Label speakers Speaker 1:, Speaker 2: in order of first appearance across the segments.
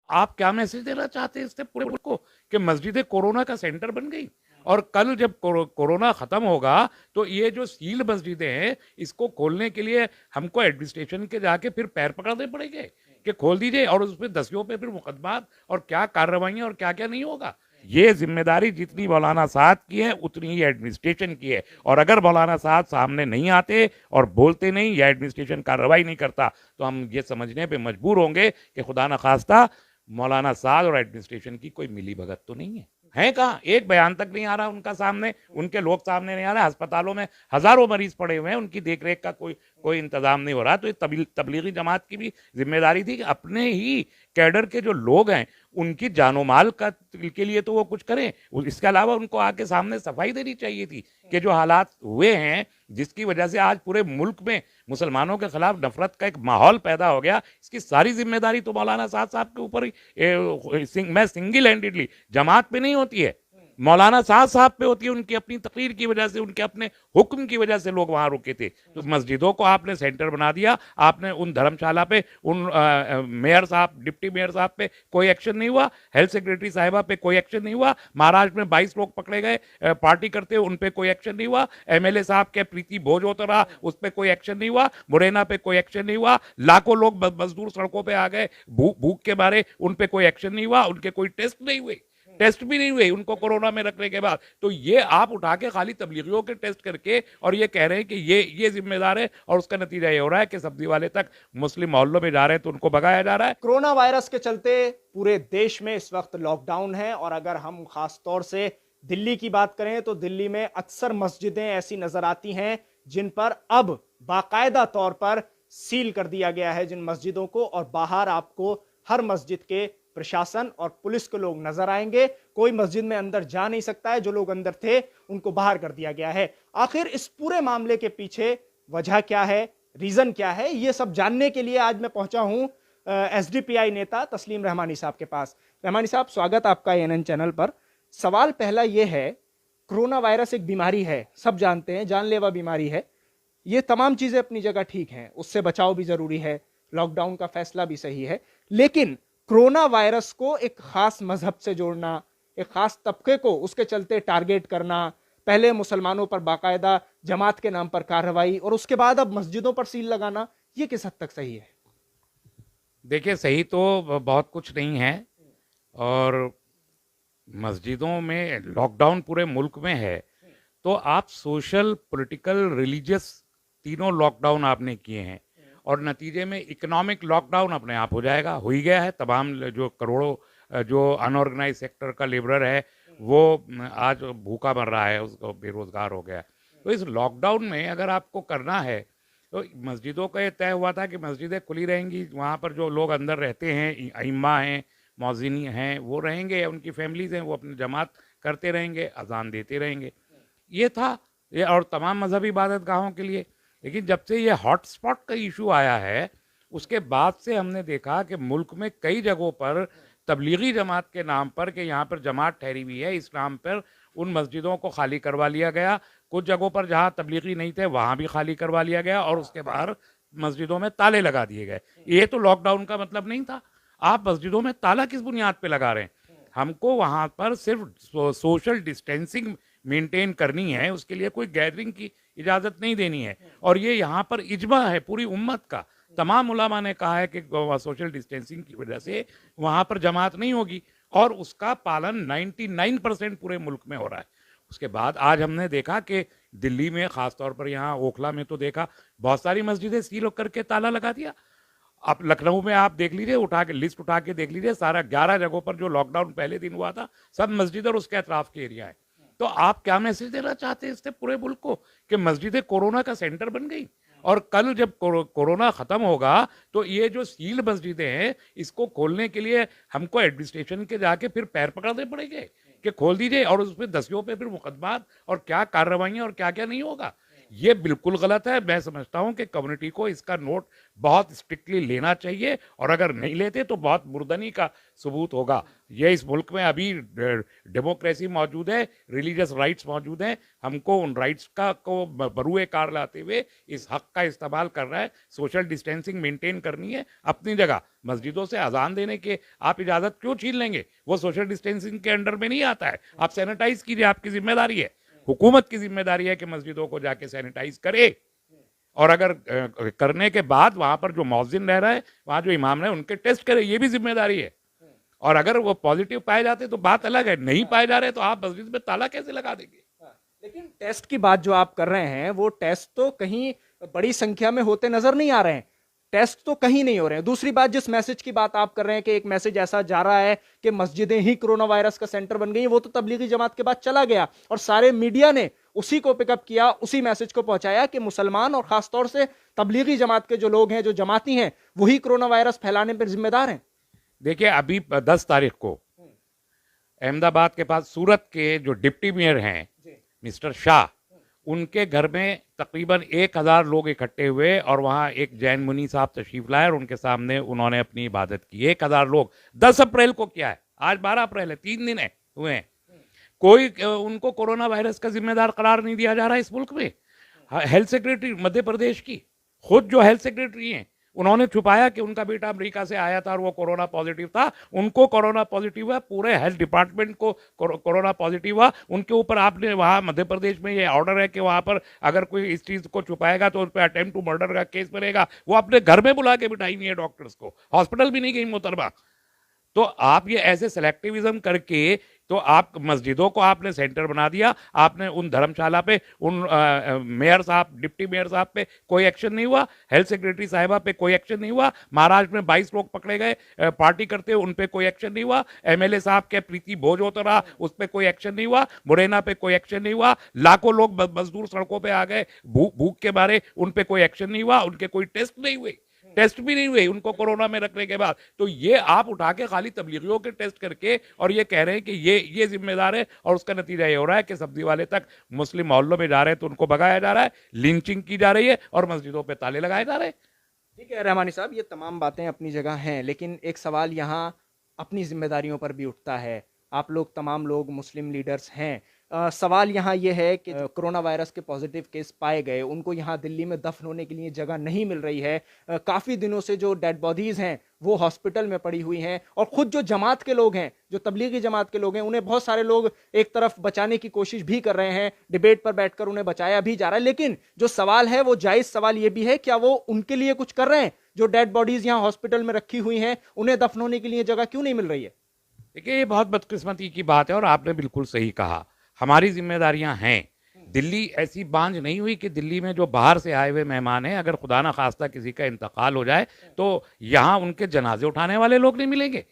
Speaker 1: आप क्या मैसेज देना चाहते हैं इससे पूरे मुल्क को कि मस्जिदें कोरोना का सेंटर बन गई? और कल जब कोरोना खत्म होगा तो ये जो सील्ड मस्जिदें हैं इसको खोलने के लिए हमको एडमिनिस्ट्रेशन के जाके फिर पैर पकड़ने पड़ेंगे कि खोल दीजिए, और उसमें दसियों पे फिर मुकदमा और क्या कार्रवाइयां और क्या क्या नहीं होगा। ये जिम्मेदारी जितनी मौलाना साहब की है उतनी ही एडमिनिस्ट्रेशन की है, और अगर मौलाना साहब सामने नहीं आते और बोलते नहीं या एडमिनिस्ट्रेशन कार्रवाई नहीं करता तो हम ये समझने पे मजबूर होंगे कि खुदा न खास्ता मौलाना साहब और एडमिनिस्ट्रेशन की कोई मिली भगत तो नहीं है कहाँ? एक बयान तक नहीं आ रहा उनका सामने, उनके लोग सामने नहीं आ रहे। अस्पतालों में हजारों मरीज पड़े हुए हैं, उनकी देखरेख का कोई कोई इंतजाम नहीं हो रहा। तो ये तबलीगी जमात की भी जिम्मेदारी थी कि अपने ही कैडर के जो लोग हैं उनकी जानो माल का के लिए तो वो कुछ करें, इसके अलावा उनको आके सामने सफाई देनी चाहिए थी कि जो हालात हुए हैं जिसकी वजह से आज पूरे मुल्क में मुसलमानों के खिलाफ नफरत का एक माहौल पैदा हो गया, इसकी सारी जिम्मेदारी तो मौलाना साहब के ऊपर ही मैं सिंगल हैंडेडली, जमात पे नहीं होती है, मौलाना साहब पे होती है। उनकी अपनी तकरीर की वजह से, उनके अपने हुक्म की वजह से लोग वहां रुके थे। तो मस्जिदों को आपने सेंटर बना दिया, आपने उन धर्मशाला पे, उन मेयर साहब, डिप्टी मेयर साहब पे कोई एक्शन नहीं हुआ, हेल्थ सेक्रेटरी साहिबा पे कोई एक्शन नहीं हुआ, महाराष्ट्र में 22 लोग पकड़े गए पार्टी करते हुए, उन पे कोई एक्शन नहीं हुआ, एमएलए साहब के प्रीति भोज होता रहा, उस पर कोई एक्शन नहीं हुआ, मुरैना पे कोई एक्शन नहीं हुआ, लाखों लोग मजदूर सड़कों पे आ गए भूख के मारे, उन पे कोई एक्शन नहीं हुआ, उनके कोई टेस्ट नहीं हुए, टेस्ट भी नहीं हुए उनको कोरोना में रखने के बाद। तो ये आप उठा के खाली तबलीगियों के टेस्ट करके और ये कह रहे हैं कि ये जिम्मेदार है, और उसका नतीजा ये हो रहा है कि सब्जी वाले तक मुस्लिम मोहल्लों में जा रहे हैं तो उनको भगाया जा रहा है।
Speaker 2: कोरोना वायरस के चलते पूरे देश में इस वक्त लॉकडाउन है, और अगर हम खास तौर से दिल्ली की बात करें तो दिल्ली में अक्सर मस्जिदें ऐसी नजर आती हैं जिन पर अब बाकायदा तौर पर सील कर दिया गया है जिन मस्जिदों को, और बाहर आपको हर मस्जिद के प्रशासन और पुलिस के लोग नजर आएंगे। कोई मस्जिद में अंदर जा नहीं सकता है, जो लोग अंदर थे उनको बाहर कर दिया गया है। आखिर इस पूरे मामले के पीछे वजह क्या है, रीजन क्या है, ये सब जानने के लिए आज मैं पहुंचा हूं एसडीपीआई नेता तस्लीम रहमानी साहब के पास। रहमानी साहब, स्वागत आपका एएनएन चैनल पर। सवाल पहला यह है, कोरोना वायरस एक बीमारी है, सब जानते हैं, जानलेवा बीमारी है। ये तमाम चीजें अपनी जगह ठीक हैं, उससे बचाव भी जरूरी है, लॉकडाउन का फैसला भी सही है, लेकिन कोरोना वायरस को एक खास मजहब से जोड़ना, एक खास तबके को उसके चलते टारगेट करना, पहले मुसलमानों पर बाकायदा जमात के नाम पर कार्रवाई और उसके बाद अब मस्जिदों पर सील लगाना, ये किस हद तक सही है?
Speaker 1: देखिए, सही तो बहुत कुछ नहीं है, और मस्जिदों में लॉकडाउन पूरे मुल्क में है तो आप सोशल, पॉलिटिकल, रिलीजियस तीनों लॉकडाउन आपने किए हैं, और नतीजे में इकोनॉमिक लॉकडाउन अपने आप हो जाएगा, हो ही गया है। तमाम जो करोड़ों जो अनऑर्गेनाइज सेक्टर का लेबरर है वो आज भूखा मर रहा है, उसको बेरोजगार हो गया है। तो इस लॉकडाउन में अगर आपको करना है तो मस्जिदों का ये तय हुआ था कि मस्जिदें खुली रहेंगी, वहाँ पर जो लोग अंदर रहते हैं, अइम्मा हैं, मौज़िनी हैं, वो रहेंगे, उनकी फैमिलीज हैं, वो अपनी जमात करते रहेंगे, अजान देते रहेंगे, ये था ये, और तमाम मजहबी इबादत गाहों के लिए। लेकिन जब से ये हॉटस्पॉट का इशू आया है उसके बाद से हमने देखा कि मुल्क में कई जगहों पर तबलीगी जमात के नाम पर, कि यहाँ पर जमात ठहरी हुई है इस्लाम पर, उन मस्जिदों को खाली करवा लिया गया। कुछ जगहों पर जहाँ तबलीगी नहीं थे वहाँ भी खाली करवा लिया गया, और उसके बाद मस्जिदों में ताले लगा दिए गए। ये तो लॉकडाउन का मतलब नहीं था। आप मस्जिदों में ताला किस बुनियाद पे लगा रहे हैं? हमको वहाँ पर सिर्फ सोशल डिस्टेंसिंग मेंटेन करनी है, उसके लिए कोई गैदरिंग की इजाज़त नहीं देनी है। और ये यहाँ पर इजमा है पूरी उम्मत का, तमाम उलमा ने कहा है कि सोशल डिस्टेंसिंग की वजह से वहाँ पर जमात नहीं होगी, और उसका पालन 99% पूरे मुल्क में हो रहा है। उसके बाद आज हमने देखा कि दिल्ली में, ख़ासतौर पर यहाँ ओखला में तो देखा, बहुत सारी मस्जिदें सील करके ताला लगा दिया। आप लखनऊ में आप देख लीजिए, उठा के लिस्ट उठा के देख लीजिए, सारा 11 जगहों पर जो लॉकडाउन पहले दिन हुआ था सब मस्जिद और उसके अतराफ के एरिया है। तो आप क्या मैसेज देना चाहते हैं इससे पूरे मुल्क को कि मस्जिदें कोरोना का सेंटर बन गई? और कल जब कोरोना खत्म होगा तो ये जो सील मस्जिदें हैं इसको खोलने के लिए हमको एडमिनिस्ट्रेशन के जाके फिर पैर पकड़ने पड़ेंगे कि खोल दीजिए, और उसमें दसियों पे फिर मुकदमा और क्या कार्रवाइयां और क्या क्या नहीं होगा। ये बिल्कुल गलत है। मैं समझता हूं कि कम्युनिटी को इसका नोट बहुत स्ट्रिक्टली लेना चाहिए, और अगर नहीं लेते तो बहुत मुर्दनी का सबूत होगा। ये इस मुल्क में अभी डेमोक्रेसी मौजूद है, रिलीजियस राइट्स मौजूद हैं, हमको उन राइट्स का को बरूए कार लाते हुए इस हक का इस्तेमाल करना है। सोशल डिस्टेंसिंग मेंटेन करनी है अपनी जगह। मस्जिदों से अजान देने के आप इजाज़त क्यों छीन लेंगे? वो सोशल डिस्टेंसिंग के अंडर में नहीं आता है। आप सैनिटाइज कीजिए, आपकी जिम्मेदारी है, हुकूमत की जिम्मेदारी है कि मस्जिदों को जाके सैनिटाइज करे। और अगर करने के बाद वहां पर जो मौजिन रह रहा है, वहां जो इमाम है, उनके टेस्ट करे, ये भी जिम्मेदारी है। और अगर वो पॉजिटिव पाए जाते तो बात अलग है, नहीं पाए जा रहे तो आप मस्जिद में ताला कैसे लगा देंगे?
Speaker 2: लेकिन टेस्ट की बात जो आप कर रहे हैं, वो टेस्ट तो कहीं बड़ी संख्या में होते नजर नहीं आ रहे हैं। टेस्ट तो कहीं नहीं हो रहे हैं। दूसरी बात, जिस मैसेज की बात आप कर रहे हैं कि एक मैसेज ऐसा जा रहा है कि मस्जिदें ही कोरोना वायरस का सेंटर बन गई, वो तो तबलीगी जमात के बाद चला गया और सारे मीडिया ने उसी को पिकअप किया, उसी मैसेज को पहुंचाया कि मुसलमान और खासतौर से तबलीगी जमात के जो लोग हैं, जो जमाती हैं, वही कोरोना वायरस फैलाने पर जिम्मेदार हैं।
Speaker 1: देखिए, अभी 10 तारीख को अहमदाबाद के पास सूरत के जो डिप्टी मेयर हैं मिस्टर शाह, उनके घर में तकरीबन 1000 लोग इकट्ठे हुए और वहाँ एक जैन मुनि साहब तशरीफ लाए और उनके सामने उन्होंने अपनी इबादत की। 1000 लोग 10 अप्रैल को किया है, आज 12 अप्रैल है, 3 दिन है हुए हैं। कोई उनको कोरोना वायरस का जिम्मेदार करार नहीं दिया जा रहा है इस मुल्क में। हेल्थ सेक्रेटरी मध्य प्रदेश की, खुद जो हेल्थ सेक्रेटरी हैं, उन्होंने छुपाया कि उनका बेटा अमेरिका से आया था और वो कोरोना पॉजिटिव था। उनको कोरोना पॉजिटिव हुआ, पूरे हेल्थ डिपार्टमेंट को कोरोना पॉजिटिव हुआ। उनके ऊपर आपने वहाँ मध्य प्रदेश में ये ऑर्डर है कि वहाँ पर अगर कोई इस चीज़ को छुपाएगा तो उस पर अटेम्प्ट टू मर्डर का केस बनेगा। वो अपने घर में बुला के बिठाई नहीं है डॉक्टर्स को, हॉस्पिटल भी नहीं गई मोहतरमा। तो आप ये ऐसे सेलेक्टिविज्म करके, तो आप मस्जिदों को आपने सेंटर बना दिया, आपने उन धर्मशाला पे, उन मेयर साहब, डिप्टी मेयर साहब पे कोई एक्शन नहीं हुआ, हेल्थ सेक्रेटरी साहिबा पे कोई एक्शन नहीं हुआ। महाराष्ट्र में 22 लोग पकड़े गए पार्टी करते हुए, उन पे कोई एक्शन नहीं हुआ। एमएलए साहब के प्रीति भोज होता रहा, उस पर कोई एक्शन नहीं हुआ। मुरैना पे कोई एक्शन नहीं हुआ। लाखों लोग मजदूर सड़कों पे आ गए भूख के मारे, उन पे कोई एक्शन नहीं हुआ। उनके कोई टेस्ट नहीं हुए, टेस्ट भी नहीं हुए उनको कोरोना में रखने के बाद। तो ये आप उठा के खाली तबलीगियों के टेस्ट करके और ये कह रहे हैं कि ये जिम्मेदार है, और उसका नतीजा ये हो रहा है कि सब्जी वाले तक मुस्लिम मोहल्लों में जा रहे हैं तो उनको भगाया जा रहा है, लिंचिंग की जा रही है और मस्जिदों पे ताले लगाए जा रहे हैं।
Speaker 2: ठीक है रहमानी साहब, ये तमाम बातें अपनी जगह हैं, लेकिन एक सवाल यहाँ अपनी जिम्मेदारियों पर भी उठता है। आप लोग, तमाम लोग मुस्लिम लीडर्स हैं। सवाल यहाँ ये है कि कोरोना वायरस के पॉजिटिव केस पाए गए, उनको यहाँ दिल्ली में दफन होने के लिए जगह नहीं मिल रही है। काफ़ी दिनों से जो डेड बॉडीज़ हैं वो हॉस्पिटल में पड़ी हुई हैं, और ख़ुद जो जमात के लोग हैं, जो तबलीगी जमात के लोग हैं, उन्हें बहुत सारे लोग एक तरफ बचाने की कोशिश भी कर रहे हैं, डिबेट पर बैठकर उन्हें बचाया भी जा रहा है। लेकिन जो सवाल है वो जायज़ सवाल ये भी है, क्या वो उनके लिए कुछ कर रहे हैं? जो डेड बॉडीज़ यहाँ हॉस्पिटल में रखी हुई हैं, उन्हें दफन होने के लिए जगह क्यों नहीं मिल रही है?
Speaker 1: देखिए, ये बहुत बदकिस्मती की बात है और आपने बिल्कुल सही कहा, हमारी जिम्मेदारियां हैं। दिल्ली ऐसी बांझ नहीं हुई कि दिल्ली में जो बाहर से आए हुए मेहमान हैं, अगर खुदा ना खास्ता किसी का इंतकाल हो जाए तो यहाँ उनके जनाजे उठाने वाले लोग नहीं मिलेंगे।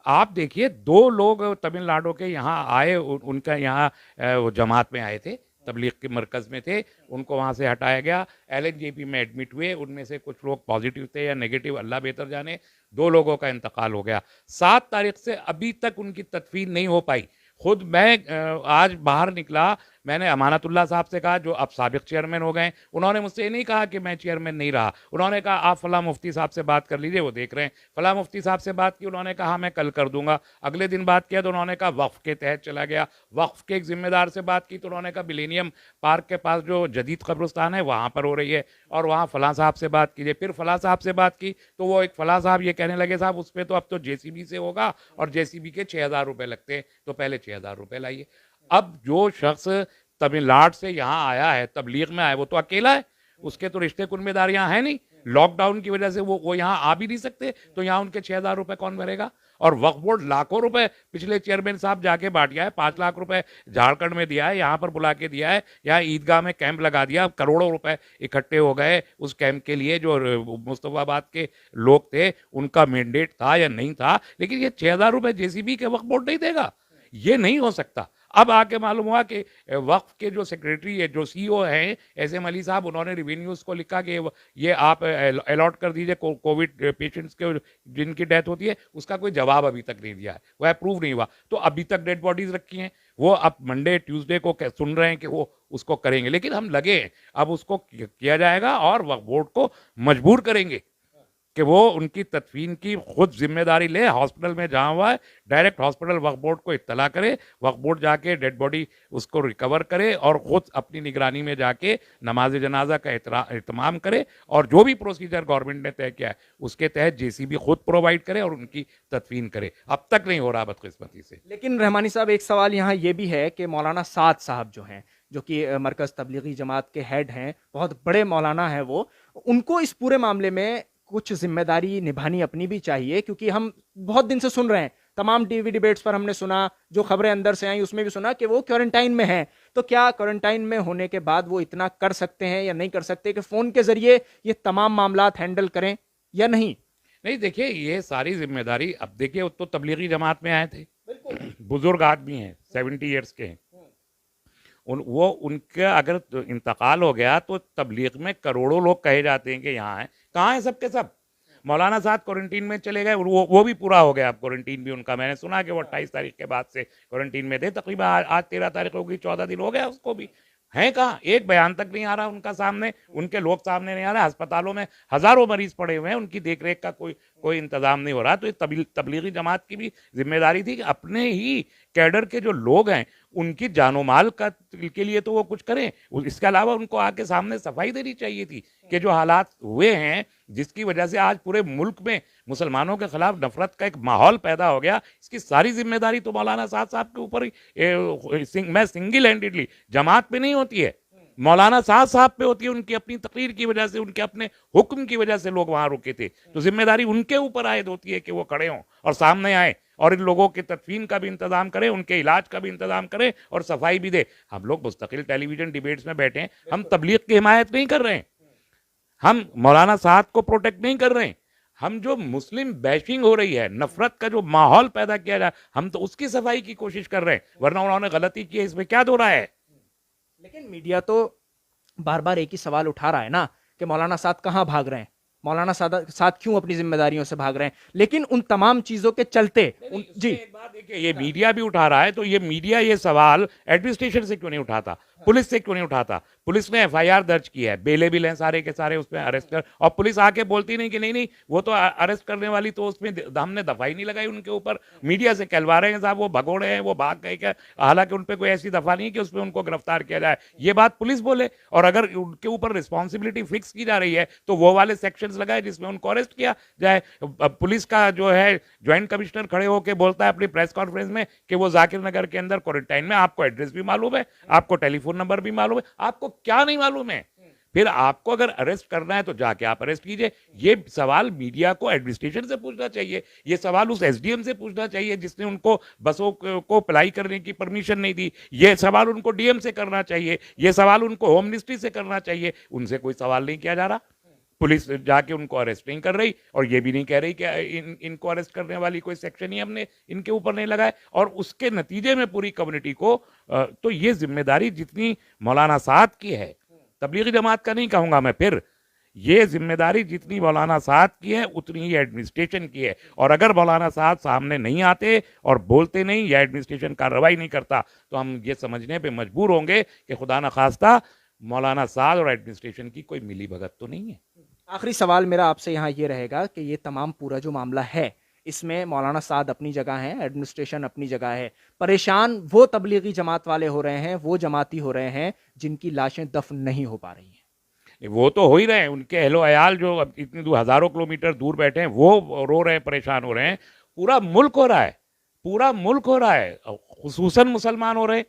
Speaker 1: आप देखिए, 2 लोग तमिलनाडु के यहाँ आए, उनका यहाँ वो जमात में आए थे, तबलीग के मरकज़ में थे, उनको वहाँ से हटाया गया, LNJP में एडमिट हुए, उनमें से कुछ लोग पॉजिटिव थे या नेगेटिव, अल्लाह बेहतर जाने। 2 लोगों का इंतकाल हो गया। 7 तारीख से अभी तक उनकी तदफीन नहीं हो पाई। खुद मैं आज बाहर निकला, मैंने अमानतुल्लाह साहब से कहा, जो अब साबिक चेयरमैन हो गए। उन्होंने मुझसे ये नहीं कहा कि मैं चेयरमैन नहीं रहा, उन्होंने कहा आप फला मुफ्ती साहब से बात कर लीजिए, वो देख रहे हैं। फला मुफ्ती साहब से बात की, उन्होंने कहा मैं कल कर दूंगा। अगले दिन बात किया तो उन्होंने कहा वक्फ के तहत चला गया। वक्फ के एक जिम्मेदार से बात की तो उन्होंने कहा मिलेनियम पार्क के पास जो जदीद कब्रिस्तान है वहाँ पर हो रही है, और वहाँ फला साहब से बात कीजिए। फिर फला साहब से बात की तो वो एक फला साहब ये कहने लगे, साहब उस पर तो अब तो JCB से होगा और JCB के 6000 रुपये लगते हैं, तो पहले 6000 रुपये लाइए। अब जो शख्स तमिलनाडु से यहाँ आया है, तबलीग में आया, वो तो अकेला है, उसके तो रिश्ते कुर्मेदारियाँ हैं नहीं। लॉकडाउन की वजह से वो यहाँ आ भी नहीं सकते, तो यहाँ उनके 6000 रुपये कौन भरेगा? और वक्फ बोर्ड लाखों रुपए पिछले चेयरमैन साहब जाके बांट गया है, 5 लाख रुपए झारखंड में दिया है, यहाँ पर बुला के दिया है, यहाँ ईदगाह में कैंप लगा दिया, करोड़ों रुपए इकट्ठे हो गए उस कैंप के लिए। जो मुस्तफाबाद के लोग थे उनका मैंडेट था या नहीं था, लेकिन ये 6000 रुपये JCB के वक्फ बोर्ड नहीं देगा, ये नहीं हो सकता। अब आके मालूम हुआ कि वक्फ के जो सेक्रेटरी है, जो सीईओ हैं एसएम अली साहब, उन्होंने रिवेन्यूज को लिखा कि ये आप अलॉट कर दीजिए कोविड पेशेंट्स के जिनकी डेथ होती है, उसका कोई जवाब अभी तक नहीं दिया है, वह अप्रूव नहीं हुआ। तो अभी तक डेड बॉडीज रखी हैं, वो अब मंडे ट्यूसडे को सुन रहे हैं कि वो उसको करेंगे, लेकिन हम लगे हैं अब उसको किया जाएगा और वक्फ बोर्ड को मजबूर करेंगे कि वो उनकी तदफीन की खुद जिम्मेदारी ले। हॉस्पिटल में जहाँ हुआ है डायरेक्ट हॉस्पिटल वक्फ बोर्ड को इत्तला करे, वक्फ बोर्ड जाके डेड बॉडी उसको रिकवर करे और खुद अपनी निगरानी में जाके नमाज जनाजा का एहतमाम करे, और जो भी प्रोसीजर गवर्नमेंट ने तय किया है उसके तहत जेसीबी खुद प्रोवाइड करे और उनकी तदफीन करे। अब तक नहीं हो रहा बदकिस्मती से।
Speaker 2: लेकिन रहमानी साहब, एक सवाल यहाँ ये भी है कि मौलाना साद साहब जो हैं, जो कि मरकज़ तबलीगी जमात के हेड हैं, बहुत बड़े मौलाना हैं, वो उनको इस पूरे मामले में कुछ जिम्मेदारी निभानी अपनी भी चाहिए, क्योंकि हम बहुत दिन से सुन रहे हैं, तमाम टीवी डिबेट्स पर हमने सुना, जो खबरें अंदर से आई उसमें भी सुना कि वो क्वारंटाइन में हैं। तो क्या क्वारंटाइन में होने के बाद वो इतना कर सकते हैं या नहीं कर सकते कि फ़ोन के जरिए ये तमाम मामलात हैंडल करें या नहीं?
Speaker 1: नहीं, देखिए ये सारी जिम्मेदारी, अब देखिए वो तो तबलीगी जमात में आए थे,
Speaker 2: बिल्कुल
Speaker 1: बुजुर्ग आदमी हैं, 70 ईयर्स के हैं, उनका अगर इंतकाल हो गया तो तबलीग में करोड़ों लोग कहे जाते हैं कि यहाँ हैं, कहाँ हैं सब के सब? मौलाना साहब क्वारंटीन में चले गए, वो भी पूरा हो गया अब क्वारंटीन भी उनका। मैंने सुना कि वो 28 तारीख के बाद से क्वारंटीन में थे, तकरीबन आज 13 तारीख होगी, 14 दिन हो गया उसको भी। हैं कहाँ? एक बयान तक नहीं आ रहा उनका सामने, उनके लोग सामने नहीं आ रहा। अस्पतालों में हजारों मरीज पड़े हुए हैं, उनकी देखरेख का कोई इंतजाम नहीं हो रहा। तो तबलीगी जमात की भी जिम्मेदारी थी कि अपने ही कैडर के जो लोग हैं उनकी जानो माल के लिए तो वो कुछ करें, इसके अलावा उनको आके सामने सफाई देनी चाहिए थी कि जो हालात हुए हैं जिसकी वजह से आज पूरे मुल्क में मुसलमानों के खिलाफ नफरत का एक माहौल पैदा हो गया, इसकी सारी जिम्मेदारी तो मौलाना साद साहब के ऊपर ही मैं सिंगल हैंडेडली, जमात पे नहीं होती है, मौलाना साद साहब पे होती है। उनकी अपनी तकरीर की वजह से, उनके अपने हुक्म की वजह से लोग वहां रुके थे, तो जिम्मेदारी उनके ऊपर आयद होती है कि वो खड़े हों और सामने आए और इन लोगों के तदफीन का भी इंतजाम करें, उनके इलाज का भी इंतजाम करें और सफाई भी दे। हम लोग मुस्तकिल टेलीविजन डिबेट्स में बैठे हैं, हम तबलीग की हिमायत नहीं कर रहे हैं, हम मौलाना साद को प्रोटेक्ट नहीं कर रहे हैं, हम जो मुस्लिम बैशिंग हो रही है, नफरत का जो माहौल पैदा किया जा, हम तो उसकी सफाई की कोशिश कर रहे हैं, वरना उन्होंने गलती की है, इसमें क्या दो रहा है।
Speaker 2: लेकिन मीडिया तो बार बार एक ही सवाल उठा रहा है ना कि मौलाना साद कहाँ भाग रहे हैं, मौलाना साद क्यों अपनी जिम्मेदारियों से भाग रहे हैं। लेकिन उन तमाम चीजों के चलते जी,
Speaker 1: एक बात देखिए, ये मीडिया भी उठा रहा है, तो ये मीडिया ये सवाल एडमिनिस्ट्रेशन से क्यों नहीं उठाता, पुलिस से क्यों नहीं उठाता? पुलिस ने एफआईआर दर्ज किया है, बेले बिल हैं सारे के सारे, उसमें अरेस्ट कर, और पुलिस आके बोलती नहीं कि नहीं नहीं वो तो अरेस्ट करने वाली, तो उसमें हमने दफाई नहीं लगाई उनके ऊपर, मीडिया से कहलवा रहे हैं साहब वो भगोड़े हैं, वो भाग गए क्या, हालांकि उन पर कोई ऐसी दफा नहीं कि उसमें उनको गिरफ्तार किया जाए, ये बात पुलिस बोले। और अगर उनके ऊपर रिस्पॉन्सिबिलिटी फिक्स की जा रही है तो वो वाले सेक्शंस लगाए जिसमें उनको अरेस्ट किया जाए। पुलिस का जो है ज्वाइंट कमिश्नर खड़े होकर बोलता है अपनी प्रेस कॉन्फ्रेंस में कि वो जाकिर नगर के अंदर क्वारंटाइन में, आपको एड्रेस भी मालूम है, आपको टेलीफोन नंबर भी मालूम है, आपको क्या नहीं मालूम है? फिर आपको अगर अरेस्ट करना है तो जाके आप अरेस्ट कीजिए। ये सवाल मीडिया को एडमिनिस्ट्रेशन से पूछना चाहिए, ये सवाल उस एसडीएम से पूछना चाहिए जिसने उनको बसों को अप्लाई करने की परमिशन नहीं दी, ये सवाल उनको डीएम से करना चाहिए, ये सवाल उनको होम मिनिस्ट्री से करना चाहिए। उनसे कोई सवाल नहीं किया जा रहा, पुलिस जाके उनको अरेस्ट नहीं कर रही और ये भी नहीं कह रही कि इनको अरेस्ट करने वाली कोई सेक्शन ही हमने इनके ऊपर नहीं लगाए, और उसके नतीजे में पूरी कम्युनिटी को तो ये जिम्मेदारी जितनी मौलाना साद की है, तबलीगी जमात का नहीं कहूंगा मैं, फिर ये जिम्मेदारी जितनी मौलाना साद की है उतनी ही एडमिनिस्ट्रेशन की है। और अगर मौलाना साद सामने नहीं आते और बोलते नहीं या एडमिनिस्ट्रेशन कार्रवाई नहीं करता तो हम ये समझने पे मजबूर होंगे कि खुदा न खास्ता मौलाना साद और एडमिनिस्ट्रेशन की कोई मिली भगत तो नहीं है।
Speaker 2: आखिरी सवाल मेरा आपसे यहाँ ये रहेगा कि ये तमाम पूरा जो मामला है, इसमें मौलाना साद अपनी जगह हैं, एडमिनिस्ट्रेशन अपनी जगह है, परेशान वो तबलीगी जमात वाले हो रहे हैं, वो जमाती हो रहे हैं जिनकी लाशें दफन नहीं हो पा रही हैं।
Speaker 1: वो तो हो ही रहे हैं, उनके अहलो अयाल जो इतनी दूर हजारों किलोमीटर दूर बैठे हैं वो रो रहे हैं, परेशान हो रहे हैं। पूरा मुल्क हो रहा है, पूरा मुल्क हो रहा है, खुसूसन मुसलमान हो रहे हैं।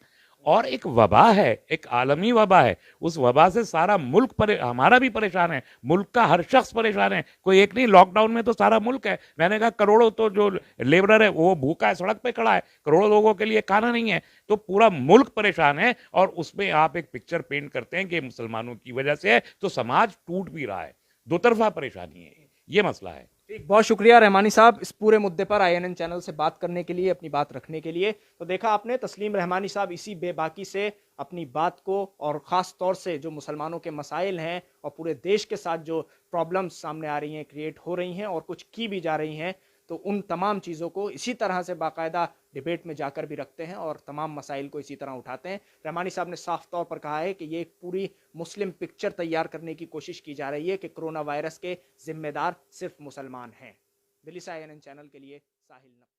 Speaker 1: और एक वबा है, एक आलमी वबा है, उस वबा से सारा मुल्क हमारा भी परेशान है, मुल्क का हर शख्स परेशान है, कोई एक नहीं। लॉकडाउन में तो सारा मुल्क है, मैंने कहा करोड़ों तो जो लेबरर है वो भूखा है, सड़क पे खड़ा है, करोड़ों लोगों के लिए खाना नहीं है, तो पूरा मुल्क परेशान है। और उसमें आप एक पिक्चर पेंट करते हैं कि मुसलमानों की वजह से है, तो समाज टूट भी रहा है, दो तरफा परेशानी है, ये मसला है।
Speaker 2: ठीक, बहुत शुक्रिया रहमानी साहब इस पूरे मुद्दे पर INN चैनल से बात करने के लिए, अपनी बात रखने के लिए। तो देखा आपने, तस्लीम रहमानी साहब इसी बेबाकी से अपनी बात को, और ख़ास तौर से जो मुसलमानों के मसाइल हैं और पूरे देश के साथ जो प्रॉब्लम्स सामने आ रही हैं, क्रिएट हो रही हैं और कुछ की भी जा रही हैं, तो उन तमाम चीज़ों को इसी तरह से बाकायदा डिबेट में जाकर भी रखते हैं और तमाम मसाइल को इसी तरह उठाते हैं। रहमानी साहब ने साफ तौर पर कहा है कि ये एक पूरी मुस्लिम पिक्चर तैयार करने की कोशिश की जा रही है कि कोरोना वायरस के जिम्मेदार सिर्फ मुसलमान हैं। दिल्ली से INN चैनल के लिए साहिल नकवी।